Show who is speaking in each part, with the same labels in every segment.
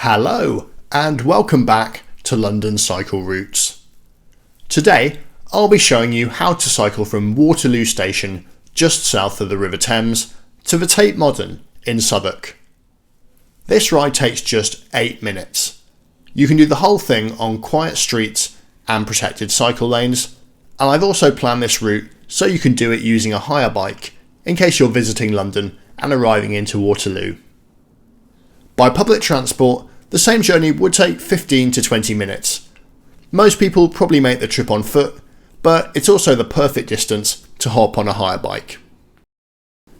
Speaker 1: Hello and welcome back to London Cycle Routes. Today I'll be showing you how to cycle from Waterloo station just south of the River Thames to the Tate Modern in Suffolk. This ride takes just 8 minutes. You can do the whole thing on quiet streets and protected cycle lanes, and I've also planned this route so you can do it using a hire bike in case you're visiting London and arriving into Waterloo. By public transport, the same journey would take 15 to 20 minutes. Most people probably make the trip on foot, but it's also the perfect distance to hop on a hire bike.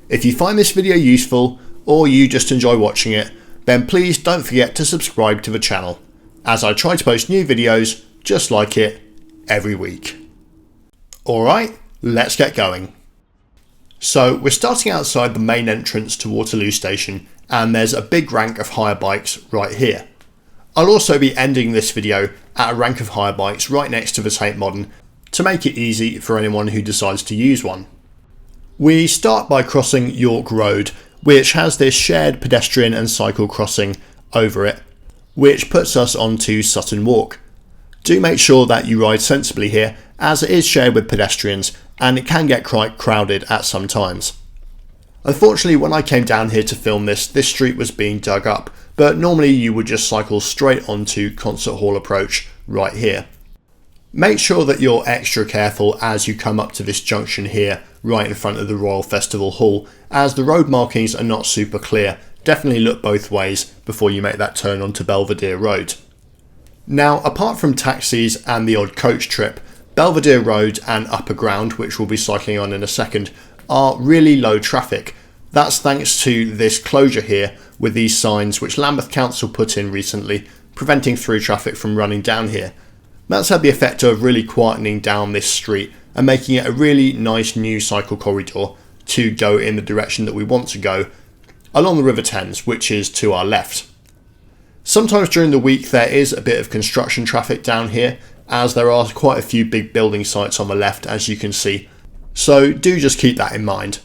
Speaker 1: If you find this video useful or you just enjoy watching it, then please don't forget to subscribe to the channel, as I try to post new videos just like it every week. Alright, let's get going. So we're starting outside the main entrance to Waterloo station, and there's a big rank of hire bikes right here. I'll also be ending this video at a rank of hire bikes right next to the Tate Modern to make it easy for anyone who decides to use one. We start by crossing York Road, which has this shared pedestrian and cycle crossing over it, which puts us onto Sutton Walk. Do make sure that you ride sensibly here, as it is shared with pedestrians and it can get quite crowded at some times. Unfortunately, when I came down here to film this street was being dug up, but normally you would just cycle straight onto Concert Hall Approach right here. Make sure that you're extra careful as you come up to this junction here right in front of the Royal Festival Hall, as the road markings are not super clear. Definitely look both ways before you make that turn onto Belvedere Road. Now, apart from taxis and the odd coach trip, Belvedere Road and Upper Ground, which we'll be cycling on in a second, are really low traffic. That's thanks to this closure here with these signs which Lambeth Council put in recently, preventing through traffic from running down here. That's had the effect of really quietening down this street and making it a really nice new cycle corridor to go in the direction that we want to go along the River Thames, which is to our left. Sometimes during the week there is a bit of construction traffic down here, as there are quite a few big building sites on the left, as you can see. So do just keep that in mind.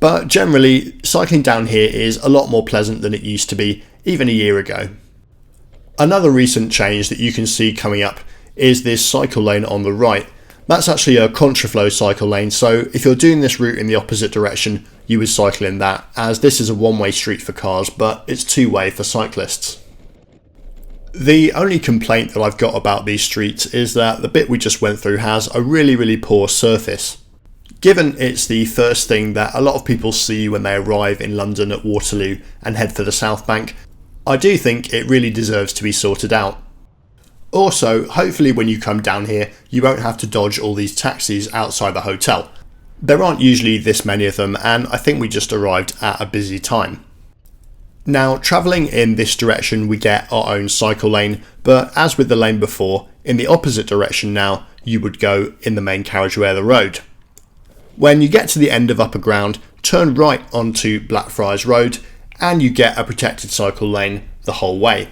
Speaker 1: But generally, cycling down here is a lot more pleasant than it used to be even a year ago. Another recent change that you can see coming up is this cycle lane on the right. That's actually a contraflow cycle lane, so if you're doing this route in the opposite direction, you would cycle in that, as this is a one-way street for cars, but it's two-way for cyclists. The only complaint that I've got about these streets is that the bit we just went through has a really poor surface. Given it's the first thing that a lot of people see when they arrive in London at Waterloo and head for the South Bank, I do think it really deserves to be sorted out. Also, hopefully when you come down here you won't have to dodge all these taxis outside the hotel. There aren't usually this many of them, and I think we just arrived at a busy time. Now, travelling in this direction we get our own cycle lane, but as with the lane before, in the opposite direction now you would go in the main carriageway of the road. When you get to the end of Upper Ground, turn right onto Blackfriars Road and you get a protected cycle lane the whole way.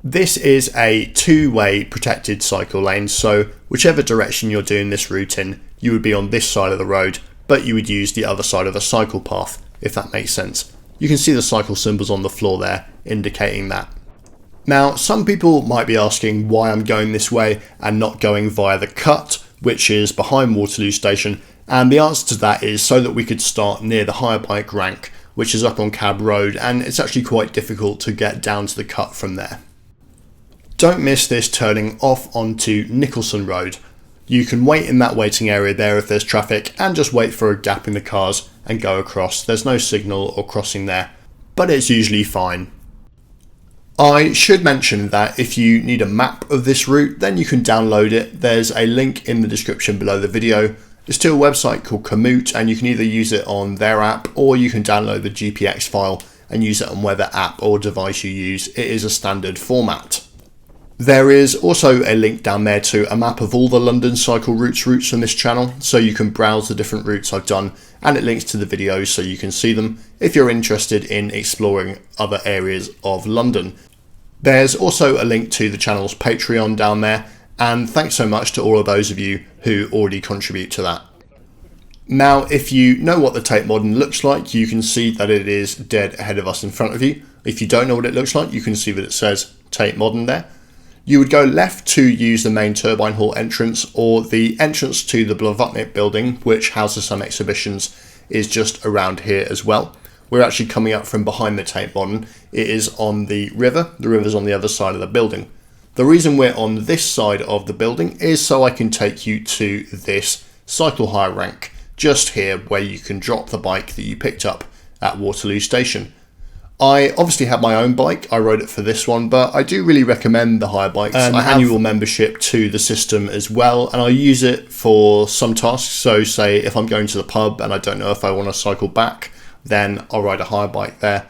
Speaker 1: This is a two-way protected cycle lane, so whichever direction you're doing this route in, you would be on this side of the road, but you would use the other side of the cycle path, if that makes sense. You can see the cycle symbols on the floor there indicating that. Now, some people might be asking why I'm going this way and not going via the cut, which is behind Waterloo station, and the answer to that is so that we could start near the hire bike rank, which is up on Cab Road, and it's actually quite difficult to get down to the cut from there. Don't miss this turning off onto Nicholson Road. You can wait in that waiting area there if there's traffic, and just wait for a gap in the cars and go across. There's no signal or crossing there, but it's usually fine. I should mention that if you need a map of this route, then you can download it. There's a link in the description below the video. It's to a website called Komoot, and you can either use it on their app or you can download the GPX file and use it on whatever app or device you use. It is a standard format. There is also a link down there to a map of all the London Cycle routes from this channel, so you can browse the different routes I've done, and it links to the videos so you can see them if you're interested in exploring other areas of London. There's also a link to the channel's Patreon down there, and thanks so much to all of those of you who already contribute to that. Now, if you know what the Tate Modern looks like, you can see that it is dead ahead of us in front of you. If you don't know what it looks like, you can see that it says Tate Modern there. You would go left to use the main turbine hall entrance, or the entrance to the Blavatnik building, which houses some exhibitions, is just around here as well. We're actually coming up from behind the Tate Modern. It is on the river. The river's on the other side of the building. The reason we're on this side of the building is so I can take you to this cycle hire rank just here, where you can drop the bike that you picked up at Waterloo station. I obviously have my own bike. I rode it for this one, but I do really recommend the hire bikes. I have annual membership to the system as well, and I use it for some tasks. So say if I'm going to the pub and I don't know if I want to cycle back, then I'll ride a hire bike there.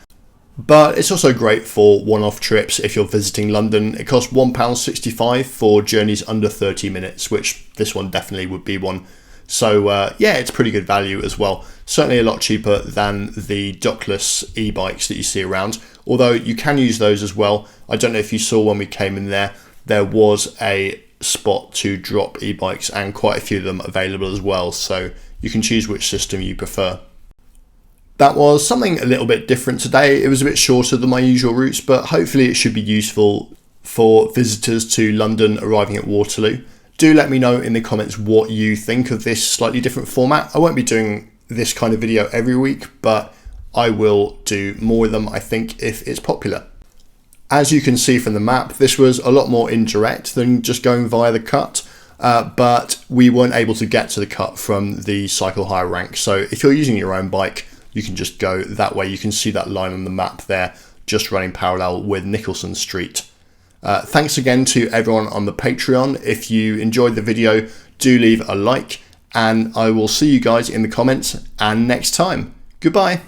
Speaker 1: But it's also great for one-off trips if you're visiting London. It costs £1.65 for journeys under 30 minutes, which this one definitely would be one. So yeah, it's pretty good value as well. Certainly a lot cheaper than the dockless e-bikes that you see around, although you can use those as well. I don't know if you saw when we came in there was a spot to drop e-bikes and quite a few of them available as well, so you can choose which system you prefer. That was something a little bit different today. It was a bit shorter than my usual routes, but hopefully it should be useful for visitors to London arriving at Waterloo. Do let me know in the comments what you think of this slightly different format. I won't be doing this kind of video every week, but I will do more of them, I think, if it's popular. As you can see from the map, this was a lot more indirect than just going via the cut, but we weren't able to get to the cut from the cycle hire rank. So if you're using your own bike, you can just go that way. You can see that line on the map there, just running parallel with Nicholson Street. Thanks again to everyone on the Patreon. If you enjoyed the video, do leave a like, and I will see you guys in the comments and next time. Goodbye.